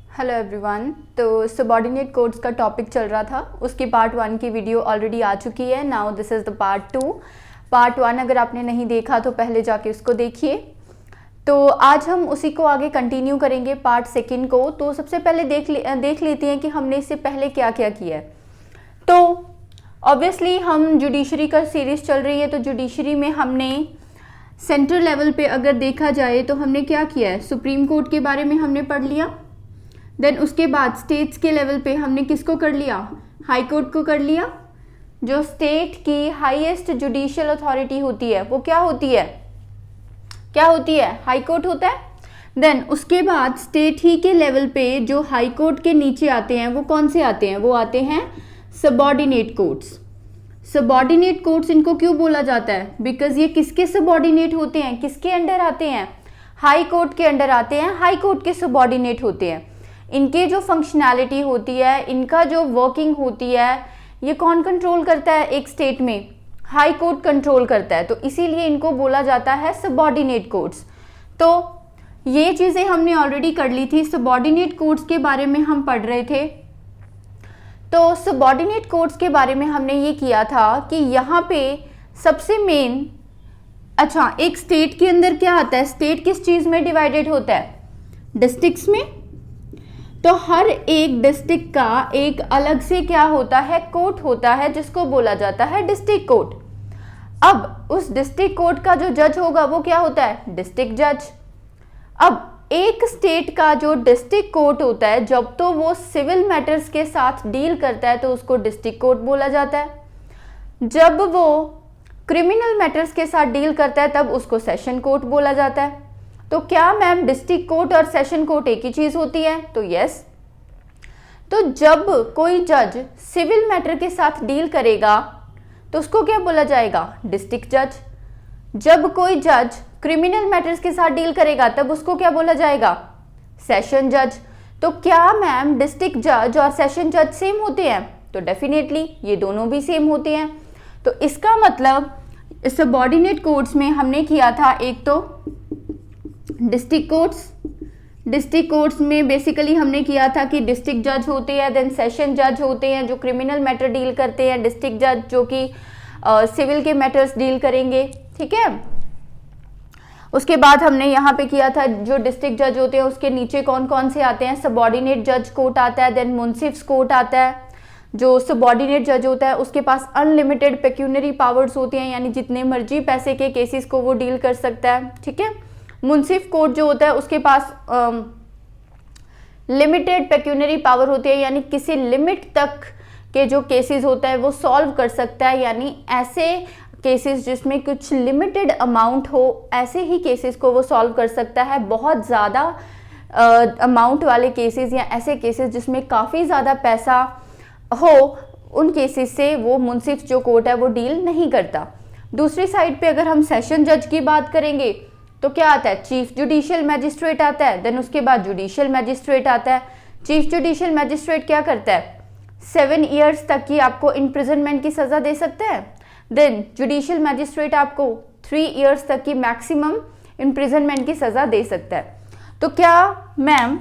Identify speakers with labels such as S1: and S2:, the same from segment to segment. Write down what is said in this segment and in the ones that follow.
S1: Hello everyone. तो subordinate codes का topic चल रहा था, उसकी पार्ट 1 की वीडियो ऑलरेडी आ चुकी है। Now this is the part 2। Part 1 अगर आपने नहीं देखा तो पहले जाके उसको देखिए। तो आज हम उसी को आगे कंटिन्यू करेंगे पार्ट 2 को। तो सबसे पहले देख लेते हैं कि हमने इससे पहले क्या क्या किया है। तो ऑब्वियसली हम जुडिशरी का सीरीज़ चल रही है, तो जुडिशरी में हमने सेंट्रल लेवल पे अगर देखा जाए तो हमने क्या किया है, सुप्रीम कोर्ट के बारे में हमने पढ़ लिया। देन उसके बाद स्टेट्स के लेवल पे हमने किसको कर लिया, हाई कोर्ट को कर लिया। जो स्टेट की हाईएस्ट जुडिशियल अथॉरिटी होती है वो क्या होती है, हाई कोर्ट होता है। देन उसके बाद स्टेट ही के लेवल पे जो हाई कोर्ट के नीचे आते हैं वो कौन से आते हैं, वो आते हैं सबॉर्डिनेट कोर्ट्स। सबॉर्डिनेट कोर्ट्स इनको क्यों बोला जाता है, बिकॉज ये किसके सबॉर्डिनेट होते हैं, किसके अंडर आते हैं, हाई कोर्ट के अंडर आते हैं, हाई कोर्ट के सबॉर्डिनेट होते हैं। इनके जो फंक्शनैलिटी होती है, इनका जो वर्किंग होती है, ये कौन कंट्रोल करता है एक स्टेट में, हाई कोर्ट कंट्रोल करता है। तो इसीलिए इनको बोला जाता है सबॉर्डिनेट कोर्ट्स। तो ये चीज़ें हमने ऑलरेडी कर ली थी, सबॉर्डिनेट कोर्ट्स के बारे में हम पढ़ रहे थे। तो सबॉर्डिनेट कोर्ट्स के बारे में हमने ये किया था कि यहाँ पे सबसे मेन, अच्छा एक स्टेट के अंदर क्या आता है, स्टेट किस चीज़ में डिवाइडेड होता है, डिस्ट्रिक्ट्स में। तो हर एक डिस्ट्रिक्ट का एक अलग से क्या होता है, कोर्ट होता है, जिसको बोला जाता है डिस्ट्रिक्ट कोर्ट। अब उस डिस्ट्रिक्ट कोर्ट का जो जज होगा वो क्या होता है, डिस्ट्रिक्ट जज। अब एक स्टेट का जो डिस्ट्रिक्ट कोर्ट होता है, जब तो वो सिविल मैटर्स के साथ डील करता है तो उसको डिस्ट्रिक्ट कोर्ट बोला जाता है। जब वो क्रिमिनल मैटर्स के साथ डील करता है तब उसको सेशन कोर्ट बोला जाता है। तो क्या मैम डिस्ट्रिक्ट कोर्ट और सेशन कोर्ट एक ही चीज होती है, तो यस। तो जब कोई जज सिविल मैटर के साथ डील करेगा तो उसको क्या बोला जाएगा, डिस्ट्रिक्ट जज। जब कोई जज क्रिमिनल मैटर्स के साथ डील करेगा तब उसको क्या बोला जाएगा, सेशन जज। तो क्या मैम डिस्ट्रिक्ट जज और सेशन जज सेम होते हैं, तो डेफिनेटली ये दोनों भी सेम होते हैं। तो इसका मतलब सबॉर्डिनेट कोर्ट्स में हमने किया था एक तो डिस्ट्रिक्ट कोर्ट्स में बेसिकली हमने किया था कि डिस्ट्रिक्ट जज होते हैं, देन सेशन जज होते हैं जो क्रिमिनल मैटर डील करते हैं, डिस्ट्रिक्ट जज जो कि सिविल के मैटर्स डील करेंगे, ठीक है। उसके बाद हमने यहाँ पे किया था जो डिस्ट्रिक्ट जज होते हैं उसके नीचे कौन कौन से आते हैं, सबॉर्डिनेट जज कोर्ट आता है, देन मुंसिफ्स कोर्ट आता है। जो सबॉर्डिनेट जज होता है उसके पास अनलिमिटेड पेक्यूनरी पावर्स होती हैं, यानी जितने मर्जी पैसे के केसेस को वो डील कर सकता है, ठीक है। मुंसिफ कोर्ट जो होता है उसके पास लिमिटेड पेक्यूनरी पावर होती है, यानी किसी लिमिट तक के जो केसेस होता है वो सॉल्व कर सकता है, यानी ऐसे केसेस जिसमें कुछ लिमिटेड अमाउंट हो, ऐसे ही केसेस को वो सॉल्व कर सकता है। बहुत ज़्यादा अमाउंट वाले केसेस या ऐसे केसेस जिसमें काफ़ी ज़्यादा पैसा हो, उन केसेस से वो मुंसिफ जो कोर्ट है वो डील नहीं करता। दूसरी साइड पे अगर हम सेशन जज की बात करेंगे तो क्या आता है, चीफ जुडिशियल मैजिस्ट्रेट आता है, देन उसके बाद जुडिशियल मैजिस्ट्रेट आता है। चीफ जुडिशियल मैजिस्ट्रेट क्या करता है, 7 ईयर्स तक की आपको इम्प्रिजनमेंट की सज़ा दे सकता है। देन जुडिशियल मैजिस्ट्रेट आपको 3 ईयर्स तक की मैक्सिमम इम्प्रिजनमेंट की सज़ा दे सकता है। तो क्या मैम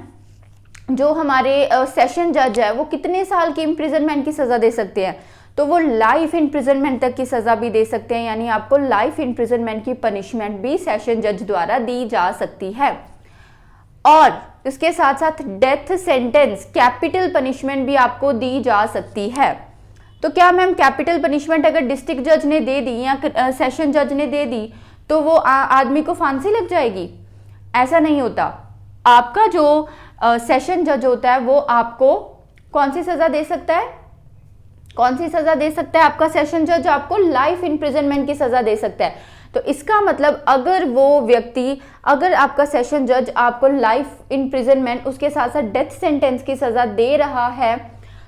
S1: जो हमारे सेशन जज है वो कितने साल की इम्प्रिजनमेंट की सज़ा दे सकते हैं, तो वो लाइफ इम्प्रिजनमेंट तक की सज़ा भी दे सकते हैं, यानी आपको लाइफ इम्प्रिजनमेंट की पनिशमेंट भी सेशन जज द्वारा दी जा सकती है। और इसके साथ साथ डेथ सेंटेंस, कैपिटल पनिशमेंट भी आपको दी जा सकती है। तो क्या मैम कैपिटल पनिशमेंट अगर डिस्ट्रिक्ट जज ने दे दी या सेशन जज ने दे दी तो वो आदमी को फांसी लग जाएगी, ऐसा नहीं होता। आपका जो सेशन जज होता है वो आपको कौन सी सज़ा दे सकता है, आपका सेशन जज आपको लाइफ इम्प्रिजनमेंट की सज़ा दे सकता है। तो इसका मतलब अगर आपका सेशन जज आपको लाइफ इम्प्रिजनमेंट उसके साथ साथ डेथ सेंटेंस की सज़ा दे रहा है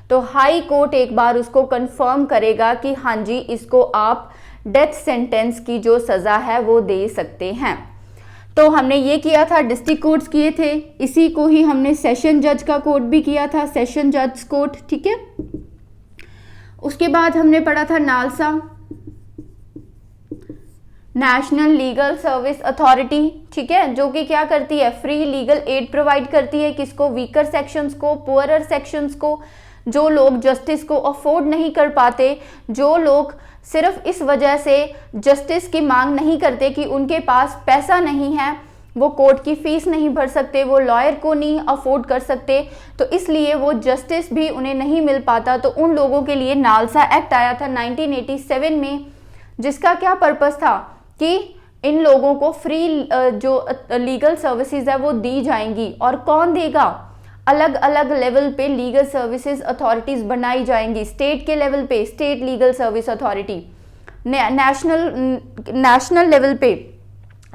S1: तो हाई कोर्ट एक बार उसको कंफर्म करेगा कि हाँ जी इसको आप डेथ सेंटेंस की जो सज़ा है वो दे सकते हैं। तो हमने ये किया था, डिस्ट्रिक्ट कोर्ट्स किए थे, इसी को ही हमने सेशन जज का कोर्ट भी किया था, सेशन जज कोर्ट, ठीक है। उसके बाद हमने पढ़ा था NALSA, national legal service authority, ठीक है, जो कि क्या करती है, फ्री लीगल एड प्रोवाइड करती है, किसको, वीकर सेक्शंस को, पुअरर सेक्शंस को, जो लोग जस्टिस को अफोर्ड नहीं कर पाते, जो लोग सिर्फ इस वजह से जस्टिस की मांग नहीं करते कि उनके पास पैसा नहीं है, वो कोर्ट की फीस नहीं भर सकते, वो लॉयर को नहीं अफोर्ड कर सकते, तो इसलिए वो जस्टिस भी उन्हें नहीं मिल पाता। तो उन लोगों के लिए नालसा एक्ट आया था 1987 में, जिसका क्या पर्पस था कि इन लोगों को फ्री जो लीगल सर्विसेज है वो दी जाएंगी। और कौन देगा, अलग अलग लेवल पे लीगल सर्विसेज अथॉरिटीज बनाई जाएंगी। स्टेट के लेवल पे state legal service authority, national level पे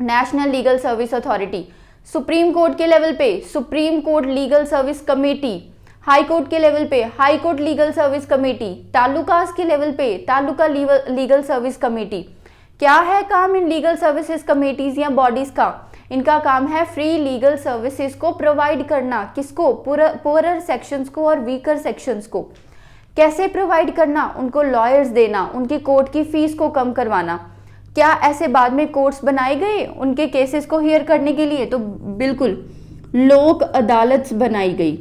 S1: national legal service authority, supreme court के लेवल पे supreme court legal service committee, high court के लेवल पे high court legal service committee, talukas के लेवल पे तालुका लीगल सर्विस कमेटी। क्या है काम इन लीगल सर्विसेज कमेटीज या बॉडीज का, इनका काम है फ्री लीगल सर्विसेज को प्रोवाइड करना। किसको, पुअरर सेक्शंस को और वीकर सेक्शंस को। कैसे प्रोवाइड करना, उनको लॉयर्स देना, उनकी कोर्ट की फीस को कम करवाना। क्या ऐसे बाद में कोर्ट्स बनाए गए उनके केसेस को हियर करने के लिए? तो बिल्कुल, लोक अदालत बनाई गई।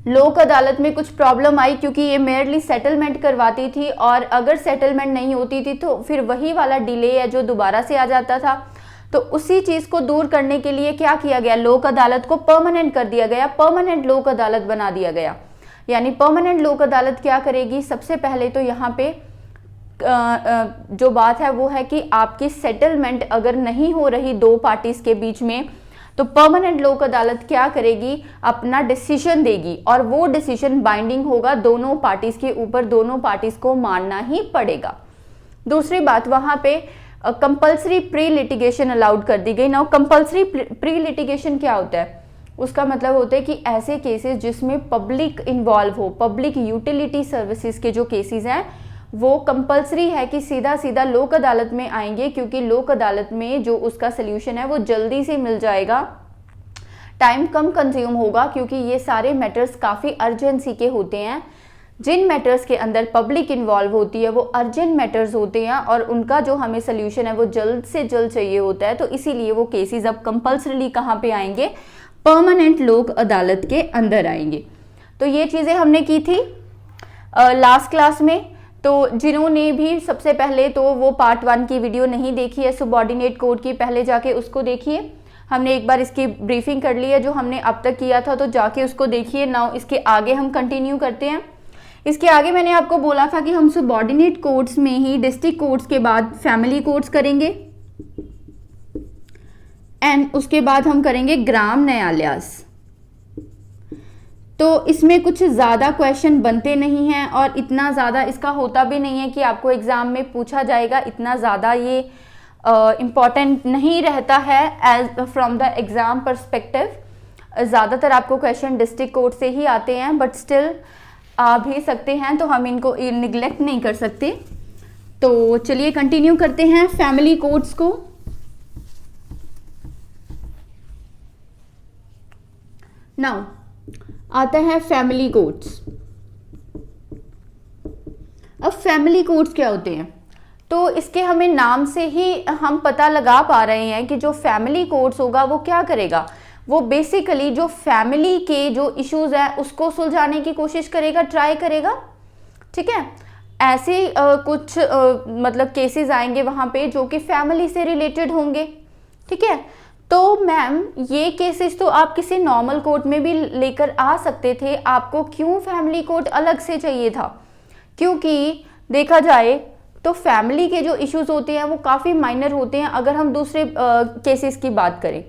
S1: लोक अदालत में कुछ प्रॉब्लम आई क्योंकि ये मेयरली सेटलमेंट करवाती थी, और अगर सेटलमेंट नहीं होती थी तो फिर वही वाला डिले है जो दोबारा से आ जाता था। तो उसी चीज को दूर करने के लिए क्या किया गया, लोक अदालत को परमानेंट कर दिया गया, परमानेंट लोक अदालत बना दिया गया। यानी परमानेंट लोक अदालत क्या करेगी, सबसे पहले तो यहाँ पे जो बात है वो है कि आपकी सेटलमेंट अगर नहीं हो रही दो पार्टीज के बीच में, तो परमानेंट लोक अदालत क्या करेगी, अपना डिसीजन देगी, और वो डिसीजन बाइंडिंग होगा दोनों पार्टीज के ऊपर, दोनों पार्टीज को मानना ही पड़ेगा। दूसरी बात, वहां पे कंपल्सरी प्री लिटिगेशन अलाउड कर दी गई। नाउ कंपल्सरी प्री लिटिगेशन क्या होता है, उसका मतलब होता है कि ऐसे केसेस जिसमें पब्लिक इन्वॉल्व हो, पब्लिक यूटिलिटी सर्विसेज के जो केसेस हैं वो कंपल्सरी है कि सीधा सीधा लोक अदालत में आएंगे, क्योंकि लोक अदालत में जो उसका सल्यूशन है वो जल्दी से मिल जाएगा, टाइम कम कंज्यूम होगा, क्योंकि ये सारे मैटर्स काफ़ी अर्जेंसी के होते हैं। जिन मैटर्स के अंदर पब्लिक इन्वॉल्व होती है वो अर्जेंट मैटर्स होते हैं, और उनका जो हमें सल्यूशन है वो जल्द से जल्द चाहिए होता है। तो इसीलिए वो केसेस अब कंपल्सरीली कहाँ पे आएंगे, परमानेंट लोक अदालत के अंदर आएंगे। तो ये चीज़ें हमने की थी लास्ट क्लास में। तो जिन्होंने भी सबसे पहले तो वो पार्ट 1 की वीडियो नहीं देखी है सबऑर्डिनेट कोड की, पहले जाके उसको देखिए। हमने एक बार इसकी ब्रीफिंग कर ली है जो हमने अब तक किया था, तो जाके उसको देखिए। नाउ इसके आगे हम कंटिन्यू करते हैं। इसके आगे मैंने आपको बोला था कि हम सबऑर्डिनेट कोड्स में ही डिस्ट्रिक्ट कोड्स के बाद फैमिली कोड्स करेंगे, एंड उसके बाद हम करेंगे ग्राम न्यायालयास। तो इसमें कुछ ज़्यादा क्वेश्चन बनते नहीं हैं, और इतना ज़्यादा इसका होता भी नहीं है कि आपको एग्ज़ाम में पूछा जाएगा, इतना ज़्यादा ये इम्पॉर्टेंट नहीं रहता है as from the exam perspective. ज़्यादातर आपको क्वेश्चन डिस्ट्रिक्ट कोड से ही आते हैं, बट स्टिल आ भी सकते हैं, तो हम इनको निगलेक्ट नहीं कर सकते। तो चलिए कंटिन्यू करते हैं फैमिली कोड्स को। नाउ आता है फैमिली कोड्स। अब फैमिली कोड्स क्या होते हैं, तो इसके हमें नाम से ही हम पता लगा पा रहे हैं कि जो फैमिली कोड्स होगा वो क्या करेगा, वो बेसिकली जो फैमिली के जो इश्यूज है उसको सुलझाने की कोशिश करेगा, ट्राई करेगा। ठीक है, ऐसे कुछ मतलब केसेस आएंगे वहाँ पे जो कि फैमिली से रिलेटेड होंगे। ठीक है, तो मैम ये केसेस तो आप किसी नॉर्मल कोर्ट में भी लेकर आ सकते थे, आपको क्यों फैमिली कोर्ट अलग से चाहिए था? क्योंकि देखा जाए तो फैमिली के जो इश्यूज होते हैं वो काफ़ी माइनर होते हैं। अगर हम दूसरे केसेस की बात करें,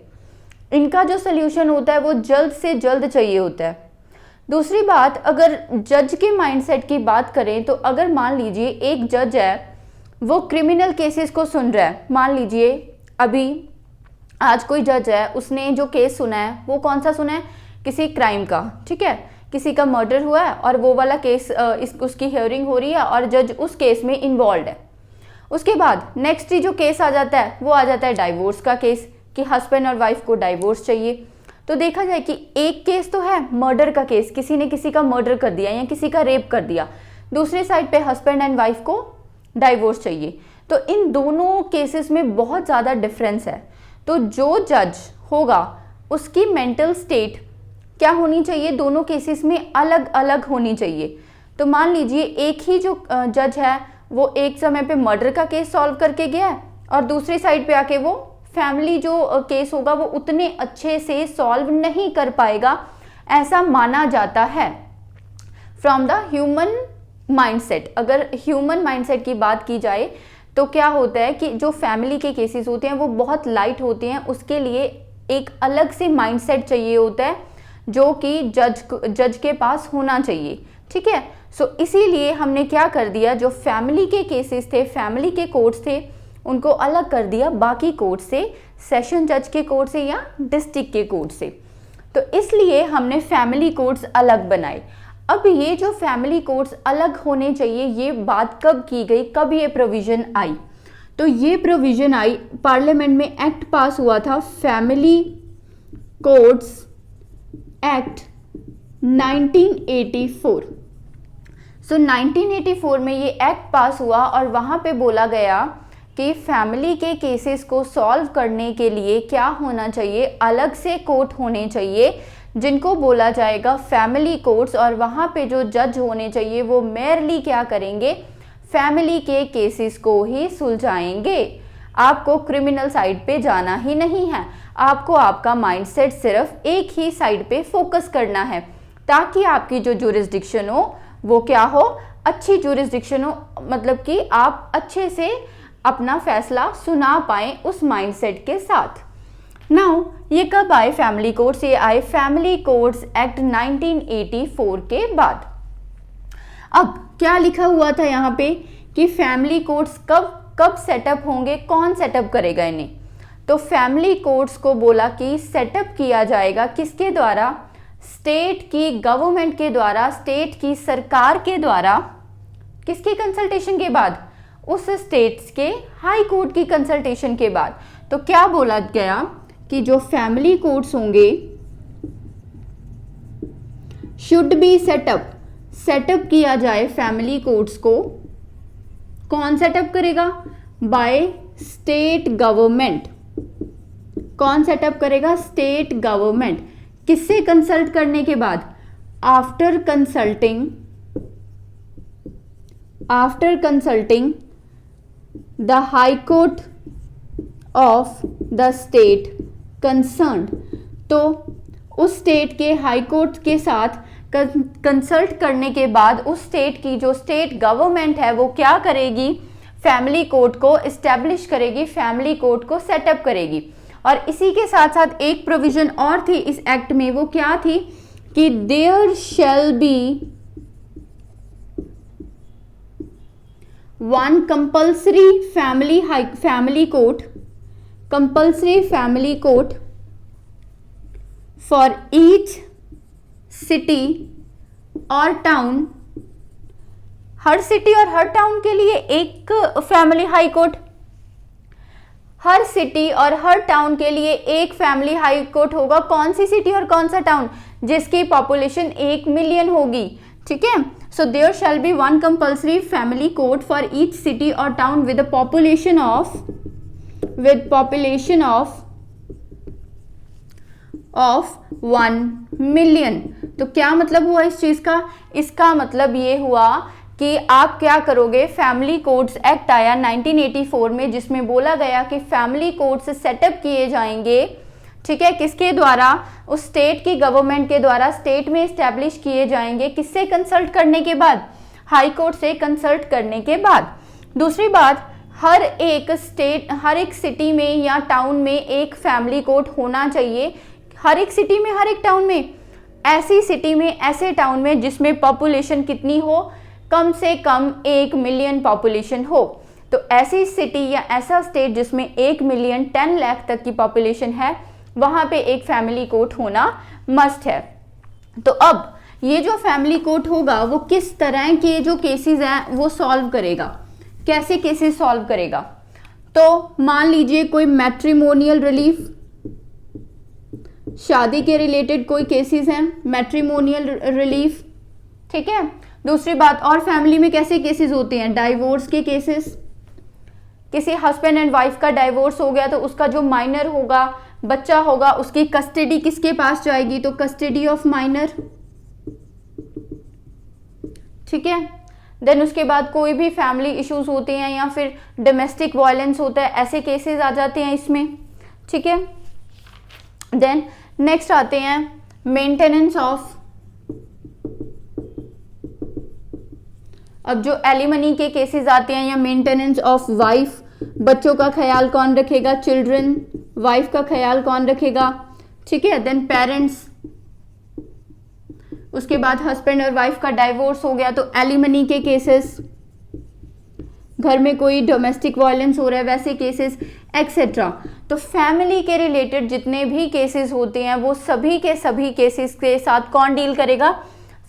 S1: इनका जो सल्यूशन होता है वो जल्द से जल्द चाहिए होता है। दूसरी बात, अगर जज के माइंडसेट की बात करें तो अगर मान लीजिए एक जज है वो क्रिमिनल केसेस को सुन रहा है, मान लीजिए अभी आज कोई जज है उसने जो केस सुना है वो कौन सा सुना है, किसी क्राइम का। ठीक है, किसी का मर्डर हुआ है और वो वाला केस उसकी हियरिंग हो रही है और जज उस केस में इन्वॉल्व है। उसके बाद नेक्स्ट जो केस आ जाता है वो आ जाता है डाइवोर्स का केस, कि हस्बैंड और वाइफ को डाइवोर्स चाहिए। तो देखा जाए कि एक केस तो है मर्डर का केस, किसी ने किसी का मर्डर कर दिया या किसी का रेप कर दिया, दूसरे साइड पे हस्बैंड एंड वाइफ को डाइवोर्स चाहिए। तो इन दोनों केसेस में बहुत ज़्यादा डिफरेंस है। तो जो जज होगा उसकी मेंटल स्टेट क्या होनी चाहिए, दोनों केसेस में अलग अलग होनी चाहिए। तो मान लीजिए एक ही जो जज है वो एक समय पे मर्डर का केस सॉल्व करके गया है और दूसरी साइड पे आके वो फैमिली जो केस होगा वो उतने अच्छे से सॉल्व नहीं कर पाएगा, ऐसा माना जाता है फ्रॉम द ह्यूमन माइंडसेट। अगर ह्यूमन माइंडसेट की बात की जाए तो क्या होता है कि जो फैमिली के केसेस होते हैं वो बहुत लाइट होते हैं, उसके लिए एक अलग से माइंडसेट चाहिए होता है जो कि जज के पास होना चाहिए, ठीक है। सो इसीलिए हमने क्या कर दिया, जो फैमिली के केसेस थे, फैमिली के कोर्ट्स थे, उनको अलग कर दिया बाकी कोर्ट से, सेशन जज के कोर्ट से या डिस्ट्रिक्ट के कोर्ट से। तो इसलिए हमने फैमिली कोर्ट्स अलग बनाए। अब ये जो फैमिली कोर्ट्स अलग होने चाहिए, ये बात कब की गई, कब ये प्रोविजन आई? तो ये प्रोविजन आई, पार्लियामेंट में एक्ट पास हुआ था, फैमिली कोर्ट्स एक्ट 1984। सो 1984 में ये एक्ट पास हुआ और वहाँ पे बोला गया कि फैमिली के केसेस को सॉल्व करने के लिए क्या होना चाहिए, अलग से कोर्ट होने चाहिए जिनको बोला जाएगा फैमिली कोर्ट्स, और वहाँ पे जो जज होने चाहिए वो मेयरली क्या करेंगे, फैमिली के केसेस को ही सुलझाएंगे। आपको क्रिमिनल साइड पे जाना ही नहीं है, आपको आपका माइंडसेट सिर्फ एक ही साइड पे फोकस करना है ताकि आपकी जो जुरिस्डिक्शन हो वो क्या हो, अच्छी जुरिस्डिक्शन हो, मतलब कि आप अच्छे से अपना फैसला सुना पाएं उस माइंडसेट के साथ। नाउ ये कब आए फैमिली कोर्ट्स? ये आए फैमिली कोर्ट्स एक्ट 1984 के बाद। अब क्या लिखा हुआ था यहाँ पे कि फैमिली कोर्ट्स कब सेटअप होंगे, कौन सेटअप करेगा इन्हें? तो फैमिली कोर्ट्स को बोला कि सेटअप किया जाएगा किसके द्वारा, स्टेट की गवर्नमेंट के द्वारा, स्टेट की सरकार के द्वारा। किसकी कंसल्टेशन के बाद? उस स्टेट्स के हाई कोर्ट की कंसल्टेशन के बाद। तो क्या बोला गया कि जो फैमिली कोर्ट्स होंगे शुड बी सेटअप किया जाए फैमिली कोर्ट्स को। कौन सेटअप करेगा? By state government. कौन सेटअप करेगा? State government. किससे कंसल्ट करने के बाद? After consulting the high court of the state concerned. तो उस स्टेट के हाई कोर्ट के साथ कंसल्ट करने के बाद उस स्टेट की जो स्टेट गवर्नमेंट है वो क्या करेगी, फैमिली कोर्ट को इस्टेब्लिश करेगी, फैमिली कोर्ट को सेटअप करेगी। और इसी के साथ साथ एक प्रोविजन और थी इस एक्ट में, वो क्या थी कि there shall be one compulsory family court for each city और टाउन। हर सिटी और हर टाउन के लिए एक फैमिली हाई कोर्ट, हर सिटी और हर टाउन के लिए एक फैमिली हाई कोर्ट होगा। कौन सी सिटी और कौन सा टाउन? जिसकी पॉपुलेशन 1 मिलियन होगी, ठीक है। So there shall be one compulsory family court for each city और town with population of 1 million. तो क्या मतलब हुआ इस चीज का? इसका मतलब ये हुआ कि आप क्या करोगे, फैमिली कोर्ट्स एक्ट आया 1984 में जिसमें बोला गया कि फैमिली कोर्ट्स सेटअप किए जाएंगे, ठीक है, किसके द्वारा? उस स्टेट की गवर्नमेंट के द्वारा स्टेट में इस्टेब्लिश किए जाएंगे। किससे कंसल्ट करने के बाद? हाई कोर्ट से कंसल्ट करने के बाद। दूसरी बात, हर एक सिटी में या टाउन में एक फैमिली कोर्ट होना चाहिए। हर एक सिटी में, हर एक टाउन में, ऐसी सिटी में, ऐसे टाउन में जिसमें पॉपुलेशन कितनी हो, कम से कम 1 मिलियन पॉपुलेशन हो। तो ऐसी सिटी या ऐसा स्टेट जिसमें 1 मिलियन 10 लाख तक की पॉपुलेशन है, वहां पे एक फैमिली कोर्ट होना मस्ट है। तो अब ये जो फैमिली कोर्ट होगा वो किस तरह के जो केसेस हैं वो सॉल्व करेगा, कैसे केसेस सॉल्व करेगा? तो मान लीजिए कोई मैट्रिमोनियल रिलीफ, शादी के रिलेटेड कोई केसेस हैं, मैट्रिमोनियल रिलीफ, ठीक है। दूसरी बात, और फैमिली में कैसे केसेस होते हैं? डाइवोर्स के केसेस, किसी हस्बैंड एंड वाइफ का डाइवोर्स हो गया तो उसका जो माइनर होगा, बच्चा होगा, उसकी कस्टडी किसके पास जाएगी, तो कस्टडी ऑफ माइनर, ठीक है। देन उसके बाद कोई भी फैमिली इश्यूज होते हैं या फिर डोमेस्टिक वायलेंस होता है, ऐसे केसेस आ जाते हैं इसमें, ठीक है। देन नेक्स्ट आते हैं मेंटेनेंस ऑफ, अब जो एलिमनी के केसेस आते हैं या मेंटेनेंस ऑफ वाइफ, बच्चों का ख्याल कौन रखेगा, चिल्ड्रन, वाइफ का ख्याल कौन रखेगा, ठीक है। देन पेरेंट्स, उसके बाद हस्बैंड और वाइफ का डाइवोर्स हो गया तो एलिमनी के केसेस, घर में कोई डोमेस्टिक वायलेंस हो रहा है वैसे केसेस एक्सेट्रा। तो फैमिली के रिलेटेड जितने भी केसेस होते हैं वो सभी के सभी केसेस के साथ कौन डील करेगा,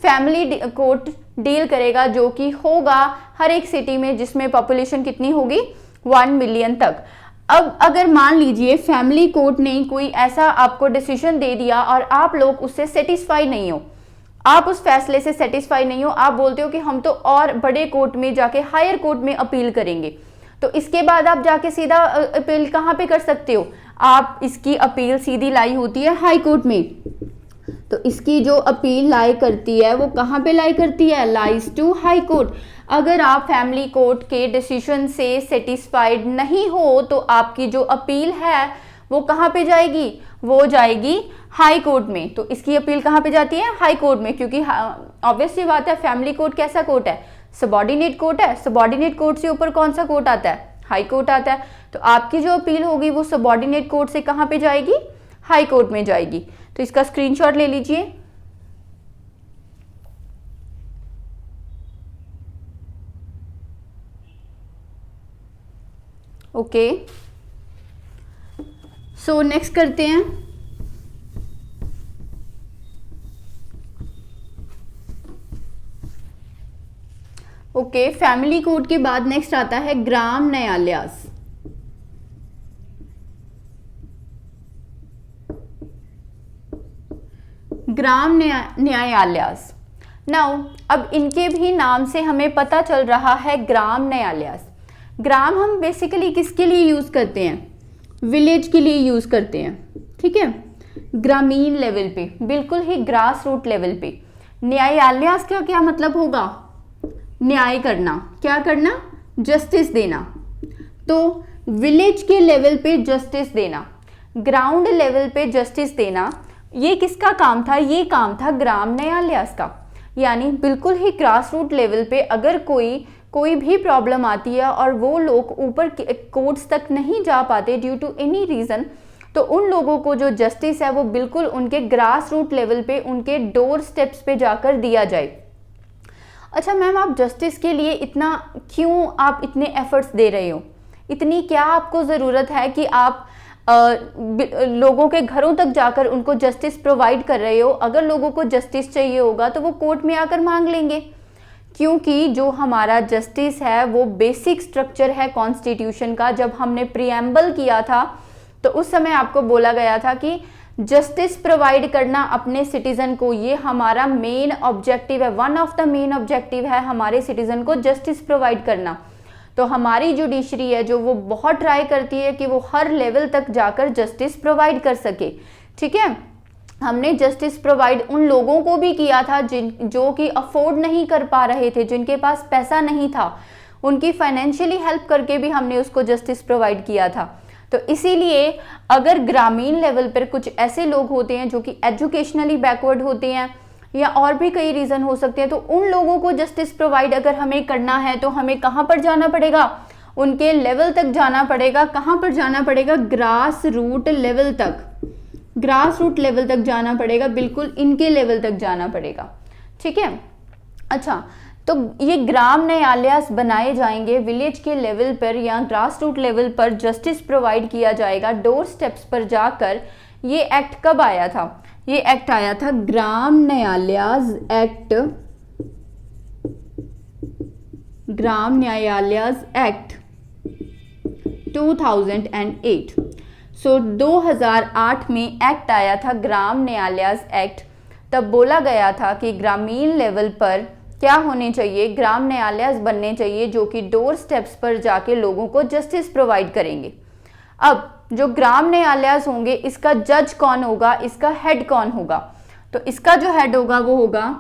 S1: फैमिली कोर्ट डील करेगा, जो कि होगा हर एक सिटी में जिसमें पॉपुलेशन कितनी होगी, 1 मिलियन तक। अब अगर मान लीजिए फैमिली कोर्ट ने कोई ऐसा आपको डिसीजन दे दिया और आप लोग उससे सेटिस्फाई नहीं हो, आप उस फैसले से सेटिस्फाई नहीं हो, आप बोलते हो कि हम तो और बड़े कोर्ट में जाके हायर कोर्ट में अपील करेंगे, तो इसके बाद आप जाके सीधा अपील कहाँ पे कर सकते हो, आप इसकी अपील सीधी लाई होती है हाई कोर्ट में। तो इसकी जो अपील लाई करती है वो कहाँ पे लाई करती है, लाइज टू हाई कोर्ट। अगर आप फैमिली कोर्ट के डिसीजन से सेटिस्फाइड नहीं हो तो आपकी जो अपील है वो कहाँ पे जाएगी, वो जाएगी हाई कोर्ट में। तो इसकी अपील कहाँ पे जाती है, हाई कोर्ट में, क्योंकि ऑब्वियस सी बात है फैमिली कोर्ट कैसा कोर्ट है, सबऑर्डिनेट कोर्ट है। सबऑर्डिनेट कोर्ट से ऊपर कौन सा कोर्ट आता है, हाई कोर्ट आता है। तो आपकी जो अपील होगी वो सबऑर्डिनेट कोर्ट से कहाँ पे जाएगी, हाई कोर्ट में जाएगी। तो इसका स्क्रीनशॉट ले लीजिए। ओके, सो नेक्स्ट करते हैं ओके फैमिली कोर्ट के बाद नेक्स्ट आता है ग्राम न्यायालयास। ग्राम न्यायालयास, नाउ अब इनके भी नाम से हमें पता चल रहा है ग्राम न्यायालयास। ग्राम हम बेसिकली किसके लिए यूज करते हैं, विलेज के लिए यूज करते हैं, ठीक है, ग्रामीण लेवल पे, बिल्कुल ही ग्रास रूट लेवल पे। न्यायालयास का क्या मतलब होगा, न्याय करना, क्या करना, जस्टिस देना। तो विलेज के लेवल पे जस्टिस देना, ग्राउंड लेवल पे जस्टिस देना, ये किसका काम था, ये काम था ग्राम न्यायालयास का। यानी बिल्कुल ही ग्रास रूट लेवल पे अगर कोई भी प्रॉब्लम आती है और वो लोग ऊपर कोर्ट्स तक नहीं जा पाते ड्यू टू एनी रीजन, तो उन लोगों को जो जस्टिस है वो बिल्कुल उनके ग्रास रूट लेवल पे, उनके डोर स्टेप्स पे जाकर दिया जाए। अच्छा मैम, आप जस्टिस के लिए इतना क्यों आप इतने एफर्ट्स दे रहे हो, इतनी क्या आपको ज़रूरत है कि आप लोगों के घरों तक जाकर उनको जस्टिस प्रोवाइड कर रहे हो। अगर लोगों को जस्टिस चाहिए होगा तो वो कोर्ट में आकर मांग लेंगे, क्योंकि जो हमारा जस्टिस है वो बेसिक स्ट्रक्चर है कॉन्स्टिट्यूशन का। जब हमने प्रीएम्बल किया था तो उस समय आपको बोला गया था कि जस्टिस प्रोवाइड करना अपने सिटीजन को, ये हमारा मेन ऑब्जेक्टिव है, one of the main objective है हमारे सिटीजन को जस्टिस प्रोवाइड करना। तो हमारी जुडिशरी है जो वो बहुत ट्राई करती है कि वो हर लेवल तक जाकर जस्टिस प्रोवाइड कर सके, ठीक है। हमने जस्टिस प्रोवाइड उन लोगों को भी किया था जो कि अफोर्ड नहीं कर पा रहे थे, जिनके पास पैसा नहीं था, उनकी फाइनेंशियली हेल्प करके भी हमने उसको जस्टिस प्रोवाइड किया था। तो इसीलिए अगर ग्रामीण लेवल पर कुछ ऐसे लोग होते हैं जो कि एजुकेशनली बैकवर्ड होते हैं या और भी कई रीज़न हो सकते हैं, तो उन लोगों को जस्टिस प्रोवाइड अगर हमें करना है तो हमें कहाँ पर जाना पड़ेगा, उनके लेवल तक जाना पड़ेगा। कहाँ पर जाना पड़ेगा, ग्रास रूट लेवल तक, ग्रास रूट लेवल तक जाना पड़ेगा, बिल्कुल इनके लेवल तक जाना पड़ेगा, ठीक है। अच्छा, तो ये ग्राम न्यायालयास बनाए जाएंगे विलेज के लेवल पर या ग्रास रूट लेवल पर, जस्टिस प्रोवाइड किया जाएगा डोर स्टेप्स पर जाकर। ये एक्ट कब आया था, ये एक्ट आया था ग्राम न्यायालयास एक्ट, ग्राम न्यायालयास एक्ट 2008। सो 2008 में एक्ट आया था ग्राम न्यायालयास एक्ट। तब बोला गया था कि ग्रामीण लेवल पर क्या होने चाहिए, ग्राम न्यायालय बनने चाहिए जो कि डोर स्टेप्स पर जाके लोगों को जस्टिस प्रोवाइड करेंगे। अब जो ग्राम न्यायालय होंगे, इसका जज कौन होगा, इसका हेड कौन होगा? तो इसका जो हेड होगा वो होगा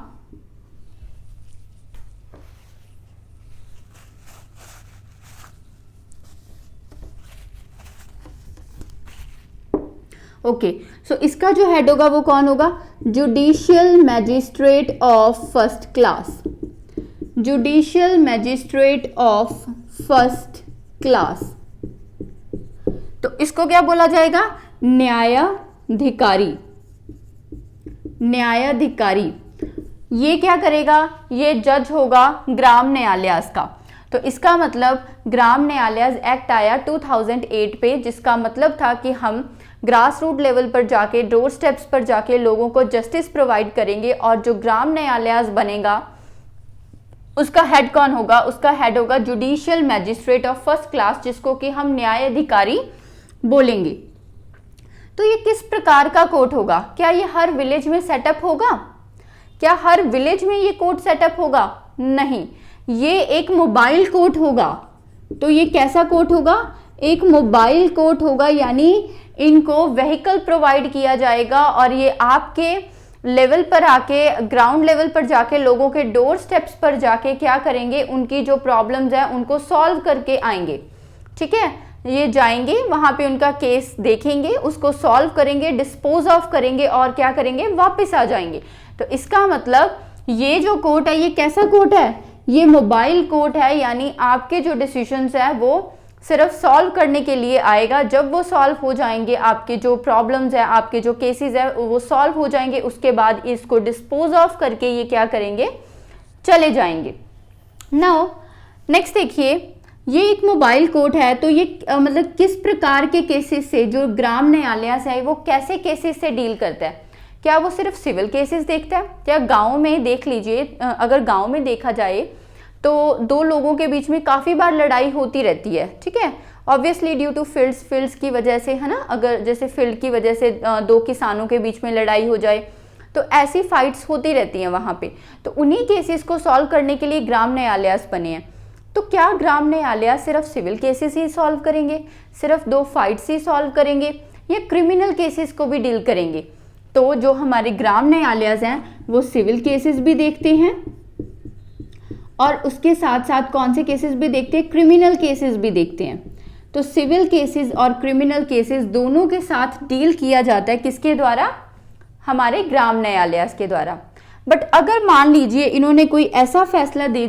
S1: ओके, सो इसका जो हेड होगा वो कौन होगा? Judicial magistrate of first class. Judicial magistrate of first class. तो इसको क्या बोला जाएगा? न्यायाधिकारी। न्यायाधिकारी ये क्या करेगा? ये जज होगा ग्राम न्यायालय का। तो इसका मतलब ग्राम न्यायालय एक्ट आया 2008 पे, जिसका मतलब था कि हम ग्रास रूट लेवल पर जाके, डोर स्टेप्स पर जाके लोगों को जस्टिस प्रोवाइड करेंगे। और जो ग्राम न्यायालय बनेगा उसका हेड कौन होगा? उसका हेड होगा judicial magistrate of first class, जिसको कि हम न्यायाधिकारी बोलेंगे। तो ये किस प्रकार का कोर्ट होगा? क्या ये हर विलेज में सेटअप होगा? क्या हर विलेज में ये कोर्ट सेटअप होगा? नहीं, ये एक मोबाइल कोर्ट होगा। तो ये कैसा कोर्ट होगा? एक मोबाइल कोर्ट होगा, यानी इनको व्हीकल प्रोवाइड किया जाएगा और ये आपके लेवल पर आके, ग्राउंड लेवल पर जाके, लोगों के डोर स्टेप्स पर जाके क्या करेंगे? उनकी जो प्रॉब्लम्स है उनको सॉल्व करके आएंगे। ठीक है, ये जाएंगे वहां पे, उनका केस देखेंगे, उसको सॉल्व करेंगे, डिस्पोज ऑफ करेंगे और क्या करेंगे? वापस आ जाएंगे। तो इसका मतलब ये जो कोर्ट है ये कैसा कोर्ट है? ये मोबाइल कोर्ट है, यानी आपके जो डिसीजंस है वो सिर्फ सॉल्व करने के लिए आएगा। जब वो सॉल्व हो जाएंगे, आपके जो प्रॉब्लम्स है, आपके जो केसेस है वो सॉल्व हो जाएंगे, उसके बाद इसको डिस्पोज ऑफ करके ये क्या करेंगे? चले जाएंगे। नाउ नेक्स्ट देखिए, ये एक मोबाइल कोर्ट है। तो ये मतलब किस प्रकार के केसेस से जो ग्राम न्यायालय है वो कैसे केसेस से डील करता है? क्या वो सिर्फ सिविल केसेस देखता है? क्या गाँव में देख लीजिए, अगर गाँव में देखा जाए तो दो लोगों के बीच में काफ़ी बार लड़ाई होती रहती है। ठीक है, ऑब्वियसली ड्यू टू फील्ड्स की वजह से, है ना। अगर जैसे फील्ड की वजह से दो किसानों के बीच में लड़ाई हो जाए तो ऐसी फाइट्स होती रहती हैं वहाँ पे। तो उन्हीं केसेस को सॉल्व करने के लिए ग्राम न्यायालय बने हैं। तो क्या ग्राम न्यायालय सिर्फ सिविल केसेस ही सॉल्व करेंगे, सिर्फ दो फाइट्स ही सॉल्व करेंगे, या क्रिमिनल केसेस को भी डील करेंगे? तो जो हमारे ग्राम न्यायालय हैं वो सिविल केसेस भी देखते हैं और उसके साथ साथ कौन से केसेस भी देखते हैं? क्रिमिनल केसेस भी देखते हैं। तो सिविल केसेस और क्रिमिनल केसेस दोनों के साथ डील किया जाता है किसके द्वारा? हमारे ग्राम न्यायालय के द्वारा। बट अगर मान लीजिए इन्होंने कोई ऐसा फैसला दे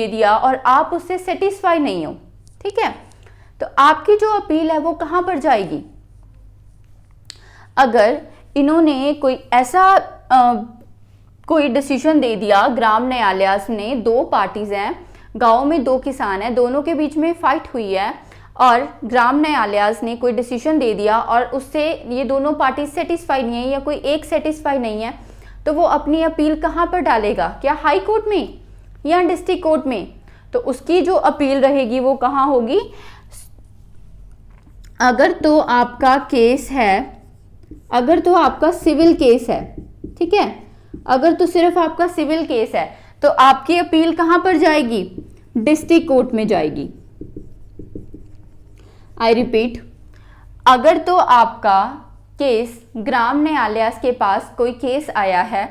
S1: दिया और आप उससे सेटिस्फाई नहीं हो, ठीक है, तो आपकी जो अपील है वो कहाँ पर जाएगी? अगर इन्होंने कोई ऐसा कोई डिसीजन दे दिया ग्राम न्यायालय ने, दो पार्टीज हैं, गांव में दो किसान हैं, दोनों के बीच में फाइट हुई है और ग्राम न्यायालय ने कोई डिसीजन दे दिया और उससे ये दोनों पार्टी सेटिस्फाई नहीं है या कोई एक सेटिस्फाई नहीं है, तो वो अपनी अपील कहाँ पर डालेगा? क्या हाई कोर्ट में या डिस्ट्रिक्ट कोर्ट में? तो उसकी जो अपील रहेगी वो कहाँ होगी? अगर तो आपका केस है, अगर तो आपका सिविल केस है, ठीक है, अगर तो सिर्फ आपका सिविल केस है तो आपकी अपील कहां पर जाएगी? डिस्ट्रिक्ट कोर्ट में जाएगी। आई रिपीट, अगर तो आपका केस ग्राम न्यायालय के पास कोई केस आया है,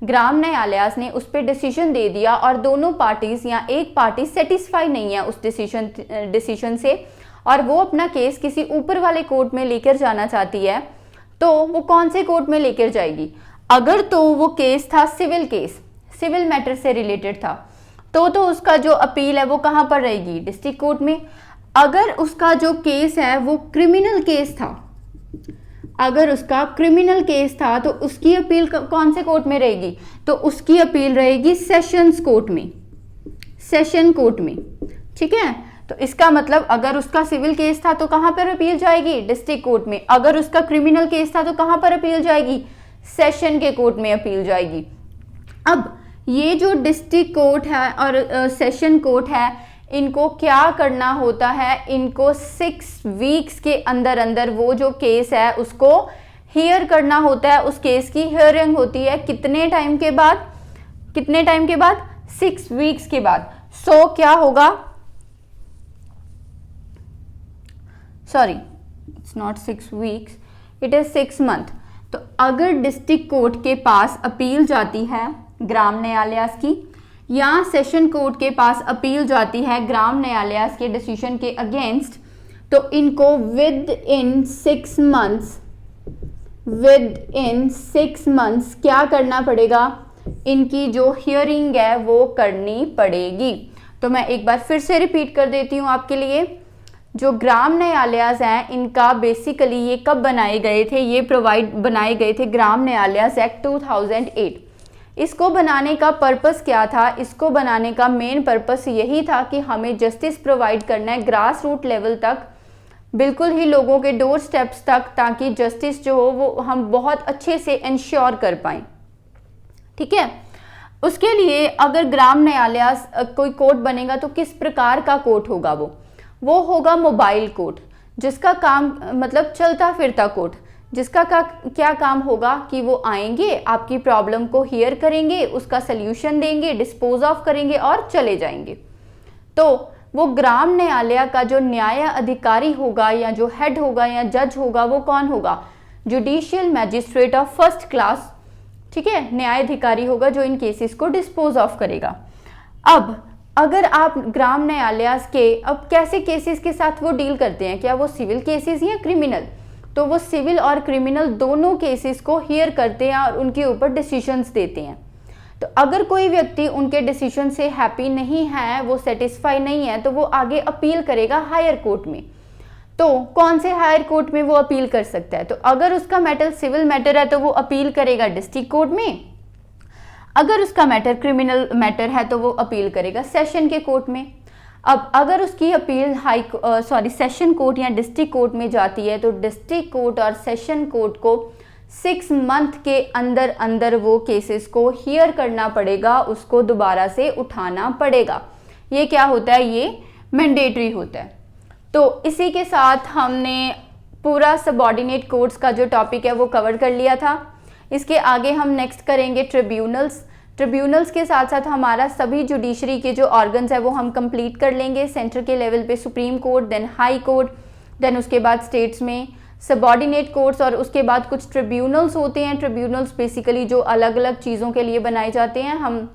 S1: ग्राम न्यायालय ने उस पर डिसीजन दे दिया और दोनों पार्टीज या एक पार्टी सेटिस्फाई नहीं है उस डिसीजन से और वो अपना केस किसी ऊपर वाले कोर्ट में लेकर जाना चाहती है, तो वो कौन से कोर्ट में लेकर जाएगी? अगर तो वो केस था सिविल केस, सिविल मैटर से रिलेटेड था, तो उसका जो अपील है वो कहाँ पर रहेगी? डिस्ट्रिक्ट कोर्ट में। अगर उसका जो केस है वो क्रिमिनल केस था, अगर उसका क्रिमिनल केस था तो उसकी अपील कौन से कोर्ट में रहेगी? तो उसकी अपील रहेगी सेशंस कोर्ट में, सेशन कोर्ट में। ठीक है, तो इसका मतलब अगर उसका सिविल केस था तो कहाँ पर अपील जाएगी? डिस्ट्रिक्ट कोर्ट में। अगर उसका क्रिमिनल केस था तो कहाँ पर अपील जाएगी? सेशन के कोर्ट में अपील जाएगी। अब ये जो डिस्ट्रिक्ट कोर्ट है और सेशन कोर्ट है, इनको क्या करना होता है? इनको 6 वीक्स के अंदर अंदर वो जो केस है उसको हियर करना होता है। उस केस की हियरिंग होती है कितने टाइम के बाद? कितने टाइम के बाद? 6 वीक्स के बाद। सो क्या होगा, sorry it's not 6 weeks, it is 6 month. तो अगर डिस्ट्रिक्ट कोर्ट के पास अपील जाती है ग्राम न्यायालयास की, या सेशन कोर्ट के पास अपील जाती है ग्राम न्यायालयास के डिसीजन के अगेंस्ट, तो इनको विद इन 6 मंथ्स क्या करना पड़ेगा, इनकी जो हियरिंग है वो करनी पड़ेगी। तो मैं एक बार फिर से रिपीट कर देती हूँ आपके लिए। जो ग्राम न्यायालयास हैं इनका बेसिकली ये कब बनाए गए थे, ये बनाए गए थे ग्राम न्यायालयास एक्ट 2008। इसको बनाने का पर्पस क्या था, इसको बनाने का मेन पर्पस यही था कि हमें जस्टिस प्रोवाइड करना है ग्रास रूट लेवल तक, बिल्कुल ही लोगों के डोर स्टेप्स तक, ताकि जस्टिस जो हो वो हम बहुत अच्छे से इंश्योर कर पाएं। ठीक है, उसके लिए अगर ग्राम न्यायालयास कोई कोर्ट बनेगा तो किस प्रकार का कोर्ट होगा, वो होगा मोबाइल कोर्ट, जिसका काम मतलब चलता फिरता कोर्ट, जिसका क्या काम होगा कि वो आएंगे, आपकी प्रॉब्लम को हियर करेंगे, उसका सल्यूशन देंगे, डिस्पोज ऑफ करेंगे और चले जाएंगे। तो वो ग्राम न्यायालय का जो न्याय अधिकारी होगा या जो हेड होगा या जज होगा, वो कौन होगा, judicial magistrate of first class. ठीक है, न्यायाधिकारी होगा जो इन केसेस को डिस्पोज ऑफ करेगा। अब अगर आप ग्राम न्यायालयास के, अब कैसे केसेस के साथ वो डील करते हैं, क्या वो सिविल केसेस या क्रिमिनल, तो वो सिविल और क्रिमिनल दोनों केसेस को हियर करते हैं और उनके ऊपर डिसीजंस देते हैं। तो अगर कोई व्यक्ति उनके डिसीजन से हैप्पी नहीं है, वो सेटिस्फाई नहीं है, तो वो आगे अपील करेगा हायर कोर्ट में। तो कौन से हायर कोर्ट में वो अपील कर सकता है, तो अगर उसका मैटर सिविल मैटर है तो वो अपील करेगा डिस्ट्रिक्ट कोर्ट में, अगर उसका मैटर क्रिमिनल मैटर है तो वो अपील करेगा सेशन के कोर्ट में। अब अगर उसकी अपील सेशन कोर्ट या डिस्ट्रिक्ट कोर्ट में जाती है तो डिस्ट्रिक्ट कोर्ट और सेशन कोर्ट को 6 मंथ के अंदर अंदर वो केसेस को हियर करना पड़ेगा, उसको दोबारा से उठाना पड़ेगा। ये क्या होता है, ये मैंडेटरी होता है। तो इसी के साथ हमने पूरा सबऑर्डिनेट कोर्ट्स का जो टॉपिक है वो कवर कर लिया था। इसके आगे हम नेक्स्ट करेंगे ट्रिब्यूनल्स के साथ साथ हमारा सभी जुडिशरी के जो ऑर्गन्स है वो हम कंप्लीट कर लेंगे। सेंटर के लेवल पे supreme Court, then High Court, then उसके बाद स्टेट्स में सबऑर्डिनेट कोर्ट्स, और उसके बाद कुछ ट्रिब्यूनल्स होते हैं। ट्रिब्यूनल्स बेसिकली जो अलग अलग चीज़ों के लिए बनाए जाते हैं, हम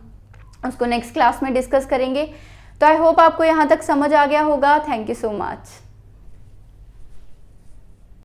S1: उसको नेक्स्ट क्लास में डिस्कस करेंगे। तो आई होप आपको यहाँ तक समझ आ गया होगा। Thank you so much.